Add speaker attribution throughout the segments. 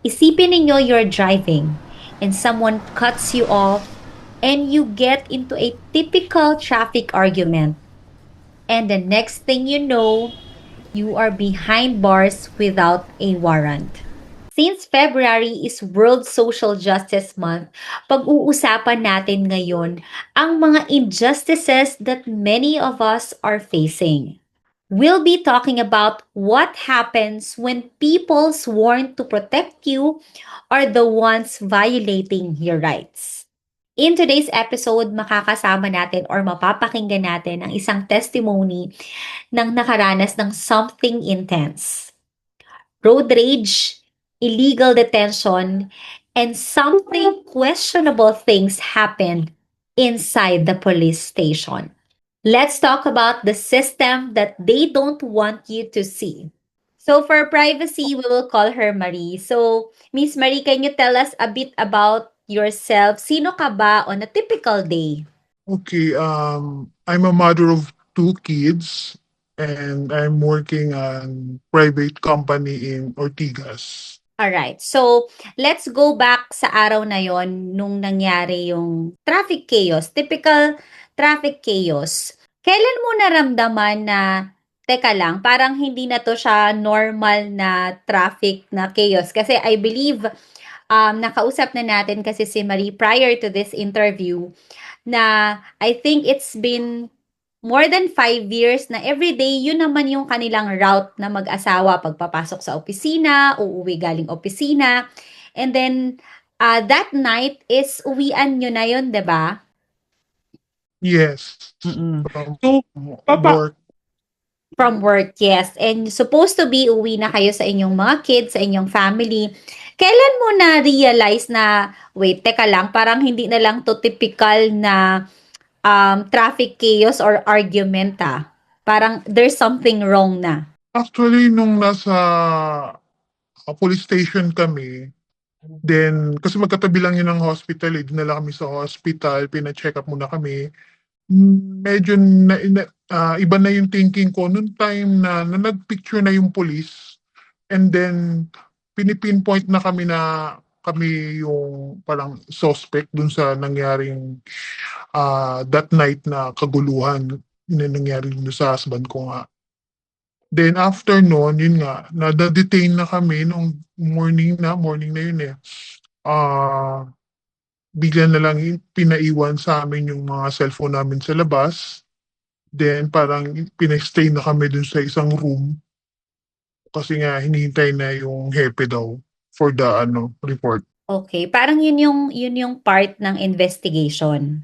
Speaker 1: Isipin ninyo you're driving and someone cuts you off and you get into a typical traffic argument. And the next thing you know, you are behind bars without a warrant. Since February is World Social Justice Month, pag-uusapan natin ngayon ang mga injustices that many of us are facing. We'll be talking about what happens when people sworn to protect you are the ones violating your rights. In today's episode, makakasama natin or mapapakinggan natin ang isang testimony ng nakaranas ng something intense. Road rage, illegal detention, and something questionable things happened inside the police station. Let's talk about the system that they don't want you to see. So for privacy, we will call her Marie. So, Miss Marie, can you tell us a bit about yourself? Sino ka ba on a typical day?
Speaker 2: Okay, I'm a mother of two kids and I'm working on private company in Ortigas.
Speaker 1: Alright. So, let's go back sa araw na yon nung nangyari yung traffic chaos, typical traffic chaos. Kailan mo naramdaman na, teka lang, parang hindi na to siya normal na traffic na chaos? Kasi I believe, nakausap na natin kasi si Marie prior to this interview na I think it's been more than 5 years na everyday, yun naman yung kanilang route na mag-asawa pagpapasok sa opisina, uuwi galing opisina. And then, that night is uwian nyo na yun, 'di ba?
Speaker 2: Yes,
Speaker 3: Mm.
Speaker 2: from
Speaker 3: So, papa
Speaker 2: work.
Speaker 1: From work, yes. And supposed to be uwi na kayo sa inyong mga kids, sa inyong family. Kailan mo na-realize na, wait, teka lang, parang hindi na lang to typical na traffic chaos or argument ah. Parang there's something wrong na.
Speaker 2: Actually, nung nasa police station kami, then kasi magkatabi lang yun ng hospital, dinala kami sa hospital, pina-check up muna kami. Medyo iba na yung thinking ko noong time na nagpicture na yung police and then pinipinpoint na kami yung parang suspect dun sa nangyaring that night na kaguluhan na nangyari dun sa husband ko nga. Then after noon, yun nga, na-detain na kami nung morning na yun eh. Ah, bigla na lang pinaiwan sa amin yung mga cellphone namin sa labas. Then parang pinastay na kami dun sa isang room kasi nga hinihintay na yung hepe daw for the report.
Speaker 1: Okay, parang yun yung part ng investigation.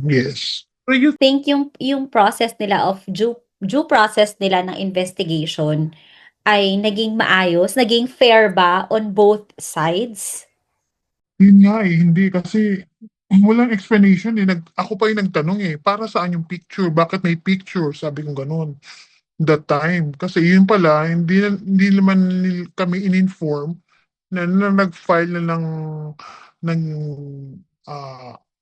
Speaker 2: Yes.
Speaker 3: so you
Speaker 1: Think yung process nila of due process nila ng investigation ay naging maayos, naging fair ba on both sides?
Speaker 2: Yun nga eh, hindi kasi walang explanation eh. Ako pa yung nagtanong eh, para saan yung picture? Bakit may picture? Sabi ko ganun. That time. Kasi yun pala, hindi naman kami in-inform na nag-file na ng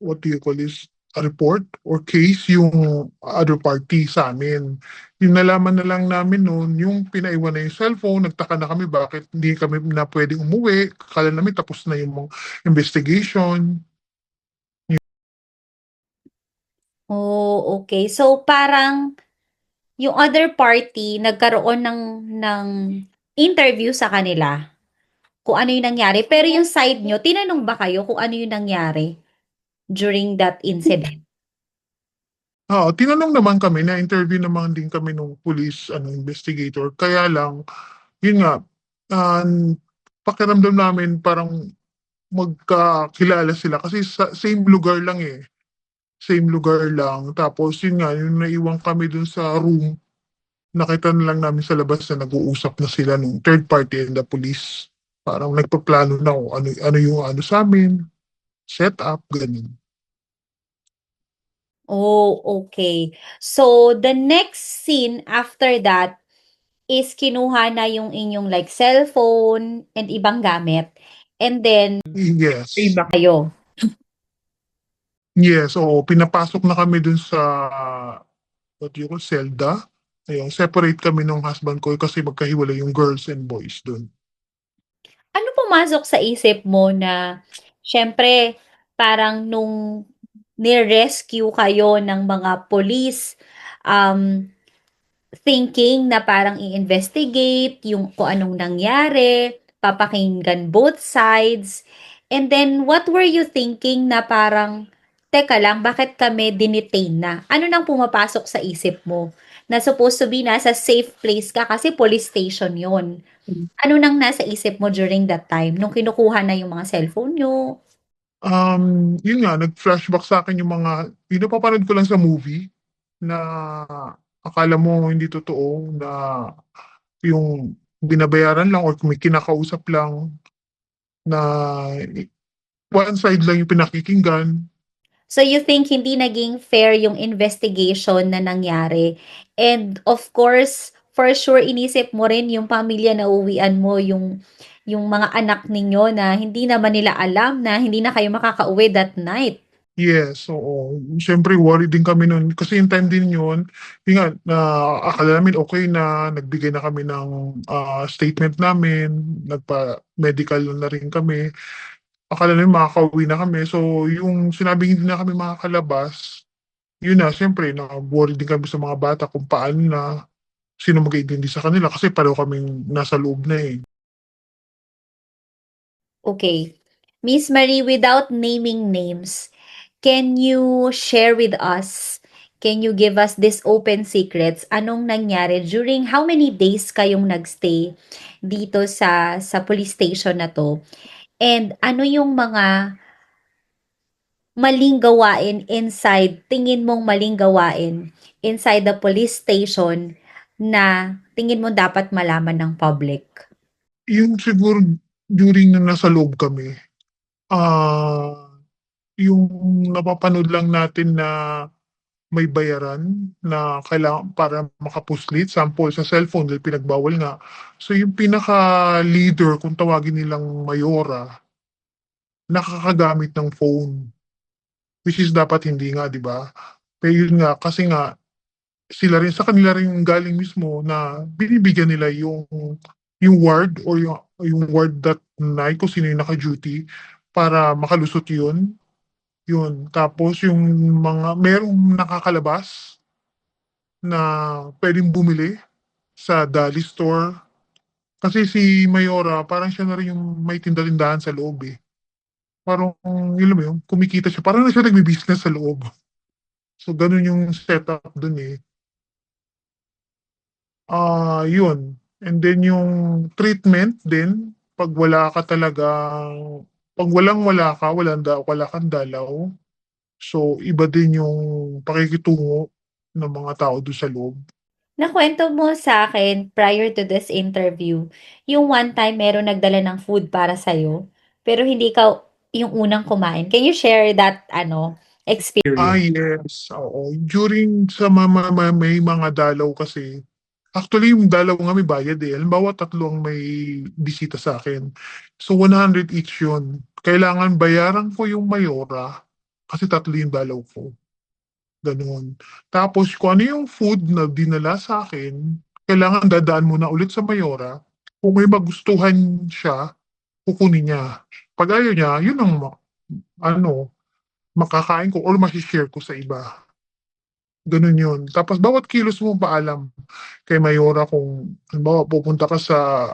Speaker 2: what do you call this, a report or case yung other party sa amin. Yung nalaman na lang namin noon, yung pinaiwan na yung cellphone, nagtaka na kami bakit hindi kami na pwedeng umuwi. Kala namin tapos na yung mga investigation.
Speaker 1: Oh, okay. So parang yung other party nagkaroon ng interview sa kanila kung ano yung nangyari. Pero yung side nyo, tinanong ba kayo kung ano yung nangyari during that incident?
Speaker 2: Oo, tinanong naman kami, na-interview naman din kami ng police investigator. Kaya lang, yun nga, ah, pakiramdam namin parang magkakilala sila kasi sa same lugar lang eh. Same lugar lang. Tapos yun nga, yung naiwan kami dun sa room, nakita na lang namin sa labas na nag-uusap na sila nung third party and the police. Parang nagpaplano na kung ano yung sa amin, set up, ganun.
Speaker 1: Oh, okay. So the next scene after that is kinuha na yung inyong like cellphone and ibang gamit. And then
Speaker 2: Yes.
Speaker 3: pay na
Speaker 1: kayo.
Speaker 2: Yes, oo. Pinapasok na kami dun sa, what do you call, selda. Ayun, separate kami ng husband ko kasi magkahiwalay yung girls and boys dun.
Speaker 1: Ano pumasok sa isip mo na siyempre parang nung ni-rescue kayo ng mga police, um, thinking na parang i-investigate yung kung anong nangyari, papakinggan both sides, and then what were you thinking na parang, "Teka lang, bakit kami dinetain na?" Ano nang pumapasok sa isip mo? Na supposed to be nasa safe place ka kasi police station yon. Ano nang nasa isip mo during that time nung kinukuha na yung mga cellphone niyo?
Speaker 2: Yun nga nag-flashback sa'kin yung napapanood ko lang sa movie na akala mo hindi totoo na yung binabayaran lang or may kinakausap lang na one side lang yung pinakikinggan.
Speaker 1: So you think hindi naging fair yung investigation na nangyari. And of course, for sure inisip mo rin yung pamilya na uuwian mo, yung mga anak ninyo na hindi naman nila alam na hindi na kayo makakauwi that night.
Speaker 2: Yes, oo. Siyempre worried din kami nun kasi yung time din yun nga na akala namin okey na, nagbigay na kami ng, statement namin, nagpa-medical na rin kami. Akala namin makakauwi na kami. So, yung sinabing hindi na kami makakalabas, yun na siyempre na-worried din kami sa mga bata kung paano na, sino mag-iintindi sa kanila kasi pareho kaming nasa loob na, eh.
Speaker 1: Okay. Miss Marie, without naming names, can you share with us, can you give us this open secrets? Anong nangyari during how many days kayong nagstay dito sa police station na 'to? And ano yung mga maling gawain inside, tingin mong maling gawain inside the police station na tingin mo dapat malaman ng public?
Speaker 2: Yung siguro during na nasa loob kami, ah, yung napapanood lang natin na may bayaran na kailangan para makapuslit, sample sa cellphone dahil pinagbawal nga. So yung pinaka-leader kung tawagin nilang mayora, nakakagamit ng phone, which is dapat hindi nga, 'di ba? Pero yun nga, kasi nga sila rin sa kanila rin galing mismo na binibigyan nila yung ward or yung ward that night kung sino yung naka-duty para makalusot yun. Yun, tapos yung mga merong nakakalabas na puwedeng bumili sa Dali Store. Kasi si Mayora parang siya na rin yung may tinda-tindahan sa loob, eh. Parang alam mo yun, kumikita siya, parang na siya nagbi-business sa loob. So gano'n yung setup dun, eh. Yun. And then yung treatment din 'pag wala ka talagang 'pag walang-wala ka, wala kang dalaw, so iba din yung pakikitungo ng mga tao dun sa loob.
Speaker 1: Nakuwento mo sa akin prior to this interview, yung one time meron nagdala ng food para sa'yo, pero hindi ka yung unang kumain. Can you share that ano, experience?
Speaker 2: Yes, oo. During sa may mga dalaw kasi, actually yung dalaw nga may bayad, eh. Halimbawa 3 ang may bisita sa'kin, so 100 each yun. Kailangan bayaran ko yung mayora kasi 3 yung dalaw ko. Gano'n. Tapos kung ano yung food na dinala sa'kin, kailangan dadaan muna ulit sa mayora. Kung may magustuhan siya, kukunin niya. 'Pag ayaw niya, yun ang ano, makakain ko or mashi-share ko sa iba, gano'n yun. Tapos bawat kilos mo paalam kay mayora kung halimbawa pupunta ka sa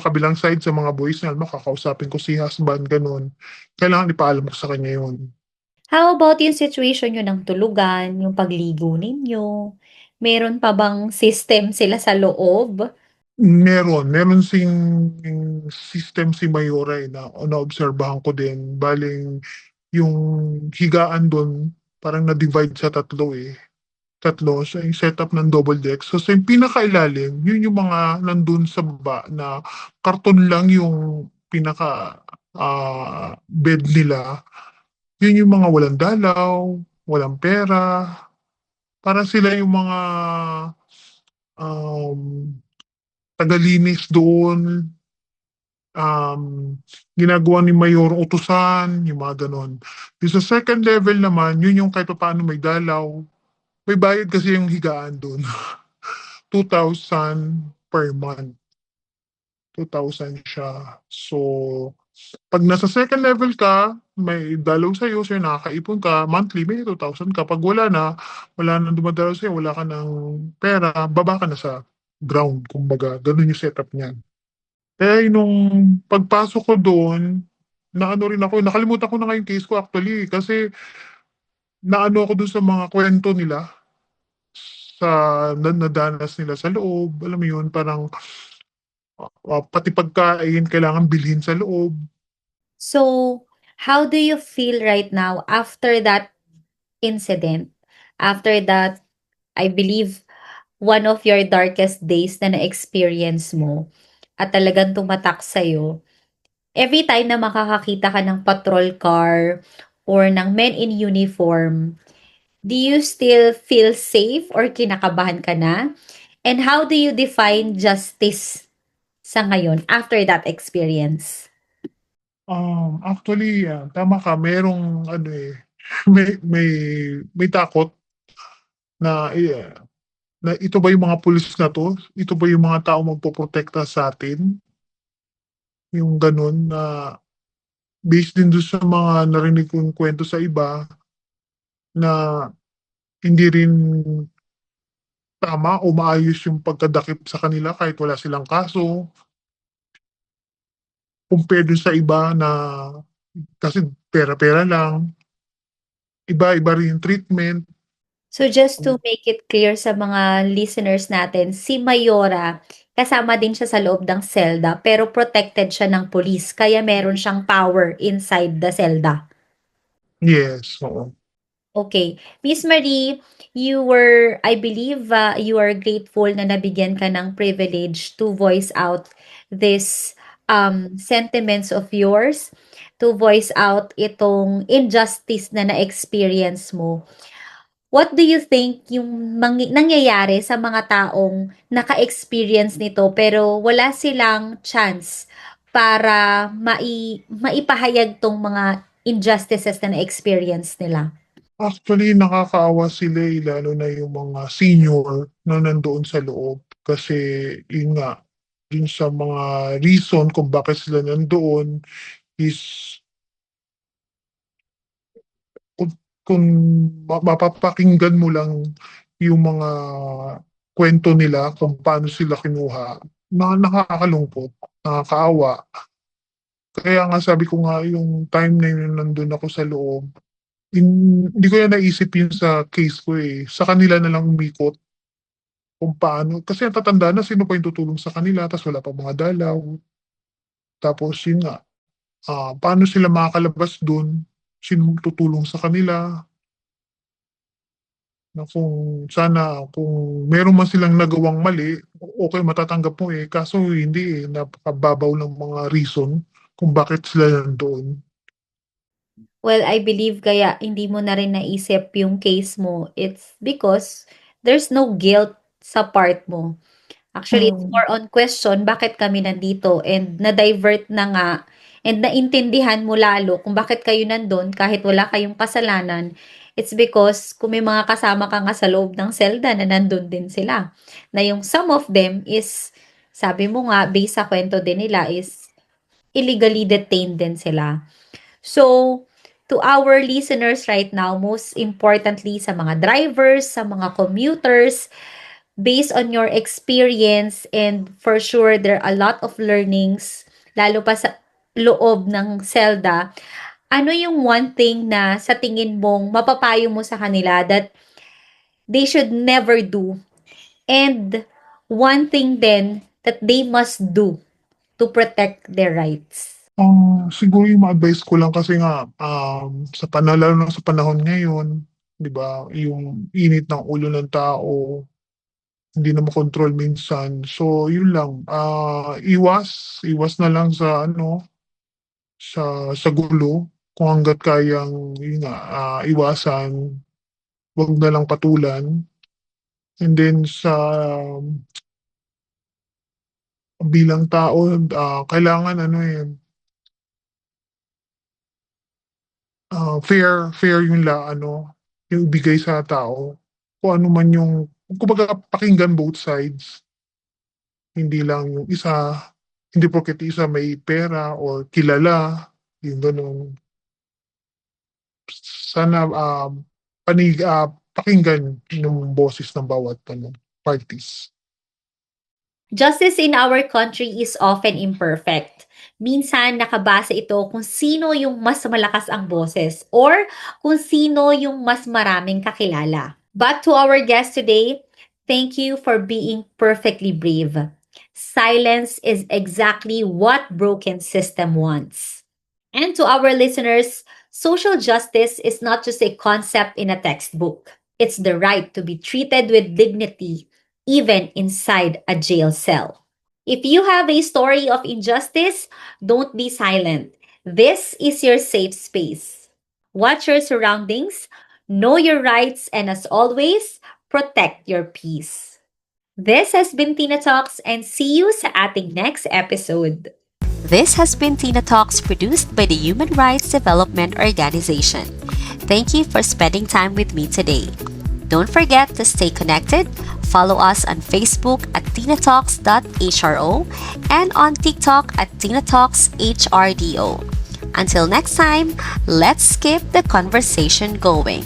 Speaker 2: kabilang side sa mga boys niya, halimbawa kakausapin ko si husband, gano'n. Kailangan ipaalam ko sa kanya yun.
Speaker 1: How about yung situation niyo ng tulugan, yung pagligo ninyo? Meron pa bang system sila sa loob?
Speaker 2: Meron system si Mayora, eh, na naobserbahan ko din. Bale yung higaan dun parang na-divide sa 3, eh, 3 so yung setup ng double deck. So sa yung pinakailalim, yun yung mga nandun sa baba na karton lang yung bed nila. Yun yung mga walang dalaw, walang pera, parang sila yung mga, um, tagalinis doon. Ginagawa ni Mayor utusan, yung mga gano'n. Yung sa second level naman, yun yung kahit papaano may dalaw. May bayad kasi yung higaan dun, 2,000 per month. 2,000 siya. So, 'pag nasa second level ka, may dalaw sa'yo, so nakakaipon ka, monthly may 2,000 ka. 'Pag wala ng dumadalaw sa'yo, wala ka ng pera, baba ka na sa ground kumbaga, gano'n yung setup niyan. Kaya nung pagpasok ko do'n, naano rin ako, nakalimutan ko na nga yung case ko actually, kasi naano ako do'n sa mga kuwento nila, sa nadanas nila sa loob, alam mo yun, parang, pati pagkain kailangan bilhin sa loob.
Speaker 1: So, how do you feel right now after that incident? After that, I believe one of your darkest days na na-experience mo at talagang tumatak sa'yo, every time na makakakita ka ng patrol car or ng men in uniform, do you still feel safe or kinakabahan ka na? And how do you define justice sa ngayon after that experience?
Speaker 2: Actually, tama ka, merong ano, may takot na, na ito ba yung mga pulis na 'to? Ito ba yung mga taong magpoprotekta sa'tin? Yung gano'n na based din dun sa mga narinig kong kuwento sa iba na hindi rin tama o maayos yung pagkadakip sa kanila kahit wala silang kaso, compare dun sa iba na kasi pera-pera lang, iba-iba rin yung treatment.
Speaker 1: So just to make it clear sa mga listeners natin, si Mayora, kasama din siya sa loob ng selda pero protected siya ng police kaya meron siyang power inside the selda.
Speaker 2: Yes, oo.
Speaker 1: Okay. Miss Marie, I believe, you are grateful na nabigyan ka ng privilege to voice out this sentiments of yours, to voice out itong injustice na na-experience mo. What do you think yung nangyayari sa mga taong naka-experience nito pero wala silang chance para maipahayag tong mga injustices na na-experience nila?
Speaker 2: Actually, nakakaawa sila, lalo na yung mga senior na nandoon sa loob. Kasi yun nga, yun sa mga reason kung bakit sila nandoon is kung kung mapapakinggan mo lang yung mga kwento nila kung paano sila kinuha, nakakalungkot, nakakaawa. Kaya nga sabi ko nga yung time na yun nandun ako sa loob, hindi ko yan naisip yun sa case ko, sa kanila na lang umikot kung paano, kasi natatanda na sino pa yung tutulong sa kanila ta's wala pang mga dalaw. Tapos yun nga, paano sila makakalabas dun, sinong tutulong sa kanila, na kung meron man silang nagawang mali, okey matatanggap mo, kaso hindi, napakababaw ng mga reason kung bakit sila nandoon.
Speaker 1: Well, I believe kaya hindi mo na rin naisip yung case mo, it's because there's no guilt sa part mo. Actually, it's
Speaker 2: Hmm,
Speaker 1: more on question, bakit kami nandito? And na-divert na nga and naintindihan mo lalo kung bakit kayo nandun kahit wala kayong kasalanan. It's because kung may mga kasama ka nga sa loob ng selda na nandun din sila. Na yung some of them is, sabi mo nga, based sa kwento din nila is illegally detained din sila. So, to our listeners right now, most importantly sa mga drivers, sa mga commuters, based on your experience and for sure there are a lot of learnings, lalo pa sa loob ng selda, ano yung one thing na sa tingin mong mapapayo mo sa kanila that they should never do and one thing then that they must do to protect their rights?
Speaker 2: siguro yung ma-advice ko lang kasi nga, lalo na sa panahon ngayon, 'di ba, yung init ng ulo ng tao, hindi na makontrol minsan. So yun lang, iwas na lang sa ano, sa gulo kung hangga't kayang yun nga, iwasan, 'wag na lang patulan. And then bilang tao, kailangan ano, fair yung ibigay sa tao. Kung ano man kumbaga pakinggan both sides, hindi lang yung isa, Hindi porket isa may pera or kilala, yung gano'n. Sana, pakinggan yung boses ng bawat parties.
Speaker 1: Justice in our country is often imperfect. Minsan nakabase ito kung sino yung mas malakas ang boses or kung sino yung mas maraming kakilala. But to our guest today, thank you for being perfectly brave. Silence is exactly what broken system wants. And to our listeners, social justice is not just a concept in a textbook. It's the right to be treated with dignity, even inside a jail cell. If you have a story of injustice, don't be silent. This is your safe space. Watch your surroundings, know your rights, and as always, protect your peace. This has been Tina Talks, and see you sa ating next episode.
Speaker 3: This has been Tina Talks produced by the Human Rights Development Organization. Thank you for spending time with me today. Don't forget to stay connected. Follow us on Facebook at tinatalks.hro and on TikTok at tinatalkshRDO. Until next time, let's keep the conversation going.